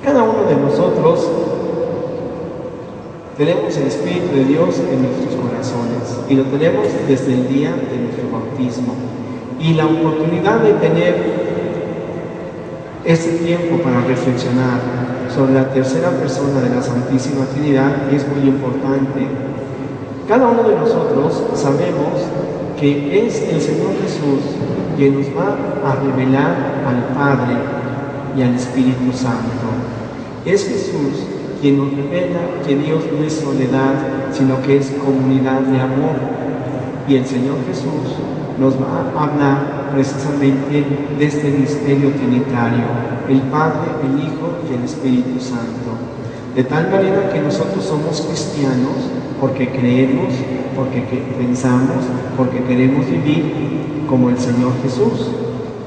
Cada uno de nosotros tenemos el Espíritu de Dios en nuestros corazones y lo tenemos desde el día de nuestro bautismo. Y la oportunidad de tener este tiempo para reflexionar sobre la tercera persona de la Santísima Trinidad es muy importante. Cada uno de nosotros sabemos que es el Señor Jesús quien nos va a revelar al Padre y al Espíritu Santo. Es Jesús quien nos revela que Dios no es soledad, sino que es comunidad de amor. Y el Señor Jesús nos va a hablar precisamente de este misterio trinitario, el Padre, el Hijo y el Espíritu Santo. De tal manera que nosotros somos cristianos porque creemos, porque pensamos, porque queremos vivir como el Señor Jesús.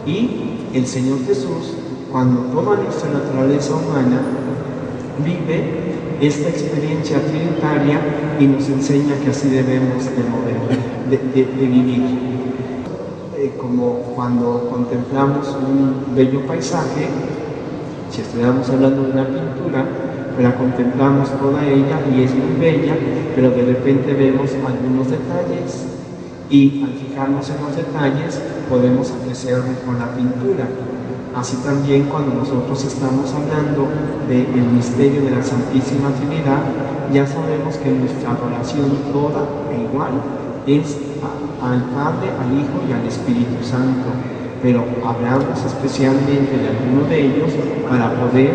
Y el Señor Jesús, cuando toma nuestra naturaleza humana, vive esta experiencia trinitaria y nos enseña que así debemos de vivir. Como cuando contemplamos un bello paisaje, si estuviéramos hablando de una pintura, la contemplamos toda ella y es muy bella, pero de repente vemos algunos detalles y al fijarnos en los detalles podemos apreciar mejor la pintura. Así también cuando nosotros estamos hablando del misterio de la Santísima Trinidad, ya sabemos que nuestra adoración toda e igual es al Padre, al Hijo y al Espíritu Santo, pero hablamos especialmente de alguno de ellos para poder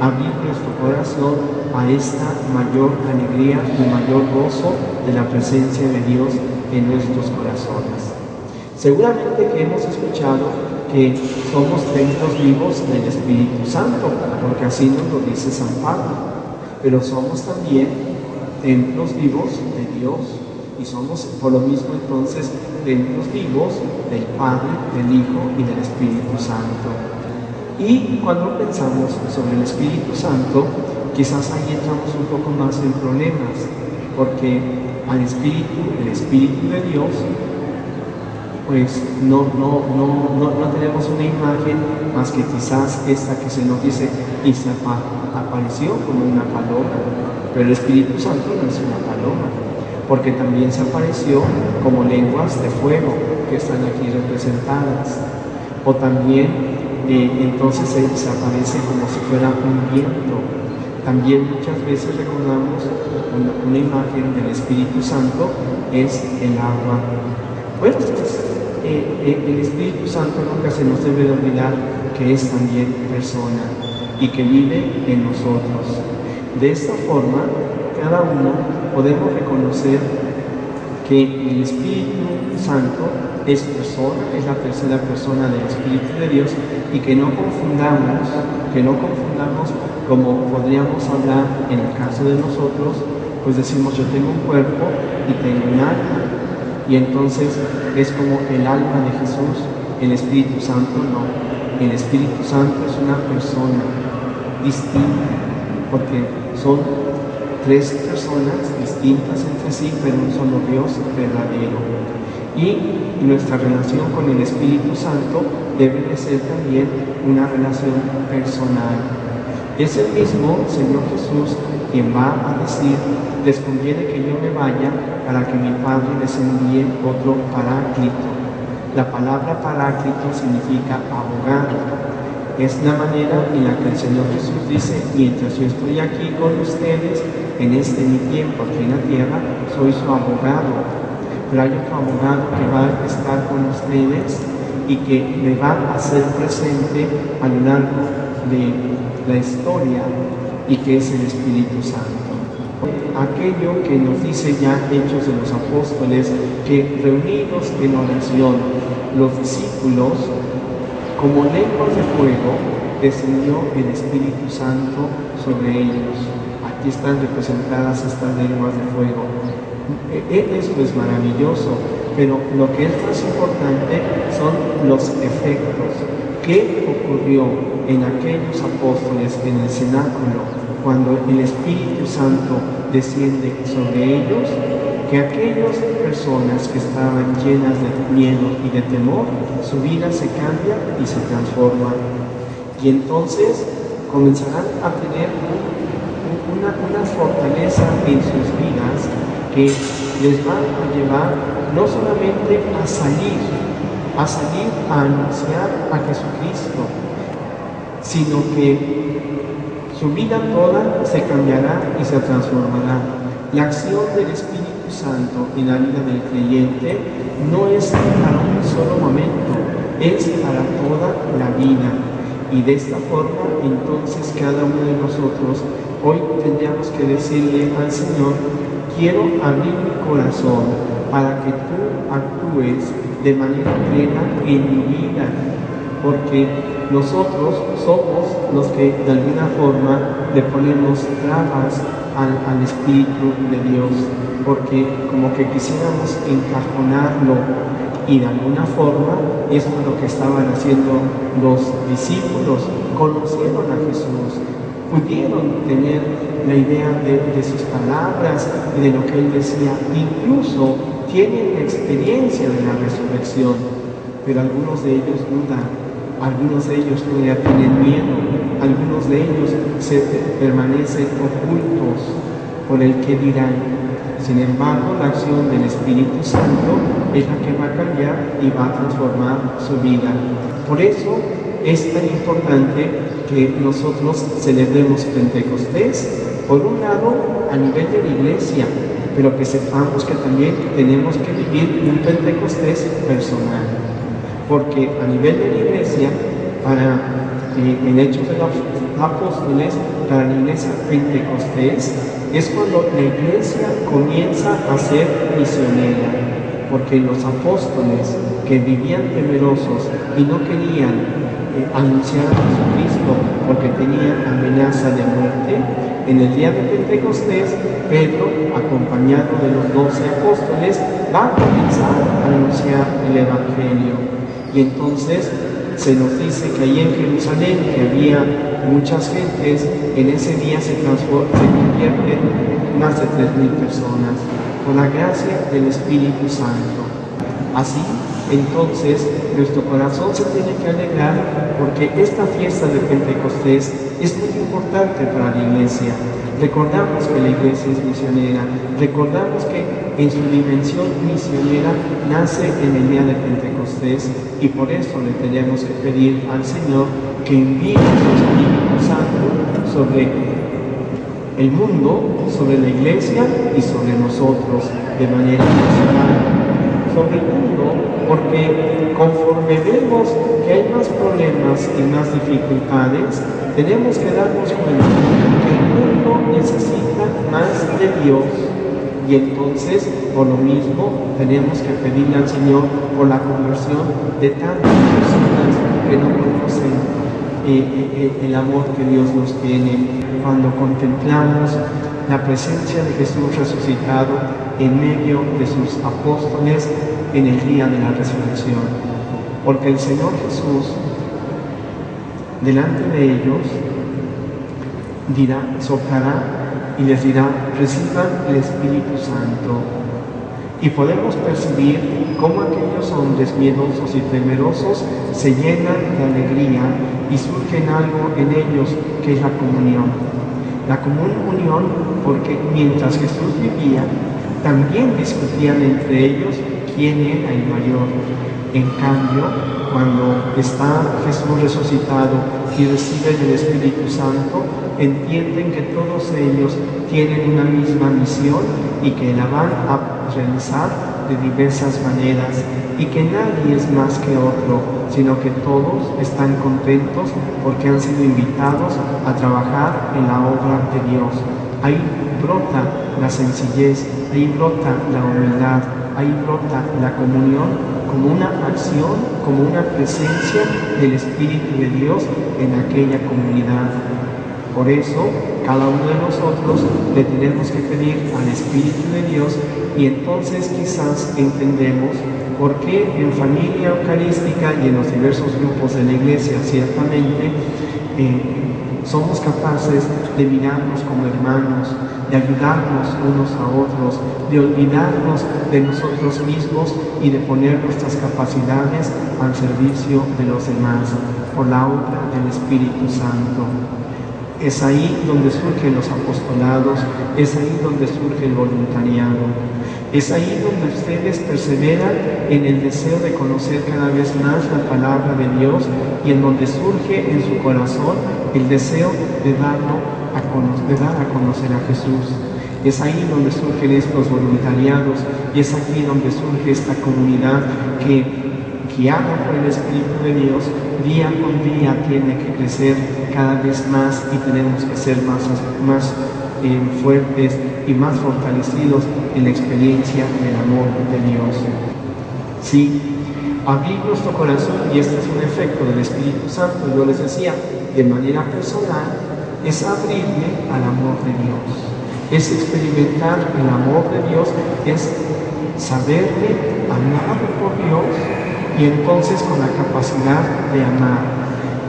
abrir nuestro corazón a esta mayor alegría y mayor gozo de la presencia de Dios en nuestros corazones. Seguramente que hemos escuchado que somos templos vivos del Espíritu Santo, porque así nos lo dice San Pablo, pero somos también templos vivos de Dios y somos por lo mismo entonces templos vivos del Padre, del Hijo y del Espíritu Santo. Y cuando pensamos sobre el Espíritu Santo, quizás ahí entramos un poco más en problemas, porque al Espíritu, el Espíritu de Dios, pues no tenemos una imagen más que quizás esta que se nos dice y se apareció como una paloma, pero el Espíritu Santo no es una paloma, porque también se apareció como lenguas de fuego que están aquí representadas, o también entonces se aparece como si fuera un viento. También muchas veces recordamos una imagen del Espíritu Santo es el agua. Bueno, pues, el Espíritu Santo nunca se nos debe de olvidar que es también persona y que vive en nosotros. De esta forma, cada uno podemos reconocer que el Espíritu Santo es persona, es la tercera persona del Espíritu de Dios, y que no confundamos como podríamos hablar en el caso de nosotros, pues decimos yo tengo un cuerpo y tengo un alma. Y entonces es como el alma de Jesús, el Espíritu Santo no. El Espíritu Santo es una persona distinta, porque son tres personas distintas entre sí, pero un solo Dios verdadero. Y nuestra relación con el Espíritu Santo debe de ser también una relación personal. Es el mismo Señor Jesús quien va a decir, les conviene que yo me vaya para que mi Padre les envíe otro Paráclito. La palabra Paráclito significa abogado. Es la manera en la que el Señor Jesús dice, mientras yo estoy aquí con ustedes, en mi tiempo aquí en la tierra, soy su abogado. Pero hay otro abogado que va a estar con ustedes y que me va a hacer presente a lo largo de la historia, y que es el Espíritu Santo. Aquello que nos dice ya Hechos de los Apóstoles, que reunidos en oración, los discípulos, como lenguas de fuego, descendió el Espíritu Santo sobre ellos. Aquí están representadas estas lenguas de fuego. Esto es maravilloso, pero lo que es más importante son los efectos. ¿Qué ocurrió en aquellos apóstoles en el cenáculo cuando el Espíritu Santo desciende sobre ellos, que aquellas personas que estaban llenas de miedo y de temor, su vida se cambia y se transforma. Y entonces comenzarán a tener una fortaleza en sus vidas que les va a llevar no solamente a salir a anunciar a Jesucristo, sino que su vida toda se cambiará y se transformará. La acción del Espíritu Santo en la vida del creyente no es para un solo momento, es para toda la vida. Y de esta forma, entonces, cada uno de nosotros hoy tendríamos que decirle al Señor: quiero abrir mi corazón para que tú actúes de manera plena en mi vida, porque nosotros somos los que de alguna forma le ponemos trabas al Espíritu de Dios, porque como que quisiéramos encajonarlo, y de alguna forma eso es lo que estaban haciendo los discípulos. Conocieron a Jesús, pudieron tener la idea de sus palabras y de lo que Él decía, incluso tienen experiencia de la resurrección, pero algunos de ellos dudan, algunos de ellos todavía tienen miedo, algunos de ellos se permanecen ocultos por el que dirán. Sin embargo, la acción del Espíritu Santo es la que va a cambiar y va a transformar su vida. Por eso es tan importante que nosotros celebremos Pentecostés, por un lado a nivel de la iglesia, pero que sepamos que también tenemos que vivir un Pentecostés personal, porque a nivel de la iglesia, en Hechos de los Apóstoles, para la iglesia Pentecostés es cuando la iglesia comienza a ser misionera, porque los apóstoles que vivían temerosos y no querían anunciar a Jesucristo porque tenían amenaza de muerte, en el día de Pentecostés, Pedro, acompañado de los 12 apóstoles, va a comenzar a anunciar el Evangelio. Y entonces se nos dice que allí en Jerusalén, que había muchas gentes, en ese día se convierten más de 3,000 personas, por la gracia del Espíritu Santo. Así, entonces, nuestro corazón se tiene que alegrar, porque esta fiesta de Pentecostés es muy importante para la iglesia. Recordamos que la iglesia es misionera, recordamos que en su dimensión misionera nace en el día de Pentecostés, y por eso le tenemos que pedir al Señor que envíe su Espíritu Santo sobre el mundo, sobre la iglesia y sobre nosotros de manera personal. Sobre el mundo, porque conforme vemos que hay más problemas y más dificultades, tenemos que darnos cuenta que el mundo necesita más de Dios, y entonces por lo mismo tenemos que pedirle al Señor por la conversión de tantas personas que no conocen el amor que Dios nos tiene. Cuando contemplamos la presencia de Jesús resucitado en medio de sus apóstoles en el día de la resurrección, porque el Señor Jesús delante de ellos soplará y les dirá: reciban el Espíritu Santo. Y podemos percibir cómo aquellos hombres miedosos y temerosos se llenan de alegría y surgen algo en ellos, que es la comunión. La comunión, porque mientras Jesús vivía, también discutían entre ellos quién era el mayor. En cambio, cuando está Jesús resucitado y reciben el Espíritu Santo, entienden que todos ellos tienen una misma misión y que la van a realizar de diversas maneras, y que nadie es más que otro, sino que todos están contentos porque han sido invitados a trabajar en la obra de Dios. Ahí brota la sencillez, ahí brota la humildad, ahí brota la comunión como una acción, como una presencia del Espíritu de Dios en aquella comunidad. Por eso, cada uno de nosotros le tenemos que pedir al Espíritu de Dios, y entonces quizás entendemos por qué en familia eucarística y en los diversos grupos de la iglesia ciertamente somos capaces de mirarnos como hermanos, de ayudarnos unos a otros, de olvidarnos de nosotros mismos y de poner nuestras capacidades al servicio de los demás, por la obra del Espíritu Santo. Es ahí donde surgen los apostolados, es ahí donde surge el voluntariado, es ahí donde ustedes perseveran en el deseo de conocer cada vez más la palabra de Dios y en donde surge en su corazón el deseo de dar a conocer a Jesús. Es ahí donde surgen estos voluntariados y es aquí donde surge esta comunidad que, guiada por el Espíritu de Dios, día con día tiene que crecer cada vez más y tenemos que ser más fuertes y más fortalecidos en la experiencia del amor de Dios. Sí, abrir nuestro corazón, y este es un efecto del Espíritu Santo, yo les decía, de manera personal, es abrirme al amor de Dios, es experimentar el amor de Dios, es saberme amado por Dios y entonces con la capacidad de amar.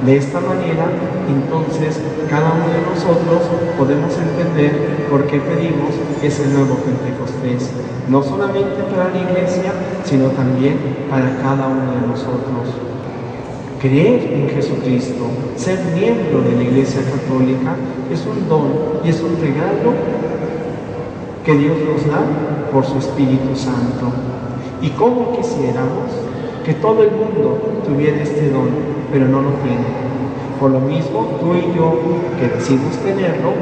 De esta manera, entonces, cada uno de nosotros podemos entender por qué pedimos ese nuevo Pentecostés, no solamente para la Iglesia, sino también para cada uno de nosotros. Creer en Jesucristo, ser miembro de la Iglesia Católica, es un don y es un regalo que Dios nos da por su Espíritu Santo. Y cómo quisiéramos que todo el mundo tuviera este don, pero no lo tiene. Por lo mismo, tú y yo, que decimos tenerlo,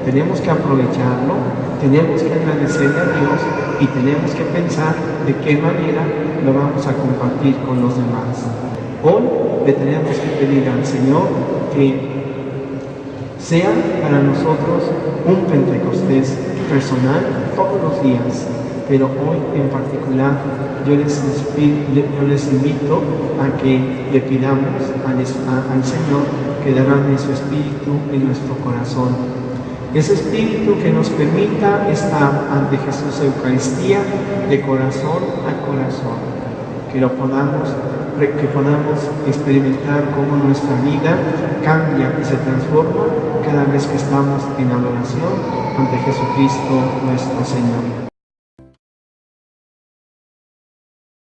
tenemos que aprovecharlo, tenemos que agradecerle a Dios y tenemos que pensar de qué manera lo vamos a compartir con los demás. Hoy le tenemos que pedir al Señor que sea para nosotros un Pentecostés personal todos los días, pero hoy en particular yo les invito a que le pidamos al Señor que derrame su Espíritu en nuestro corazón. Ese Espíritu que nos permita estar ante Jesús Eucaristía de corazón a corazón, que podamos experimentar cómo nuestra vida cambia y se transforma cada vez que estamos en adoración ante Jesucristo nuestro Señor.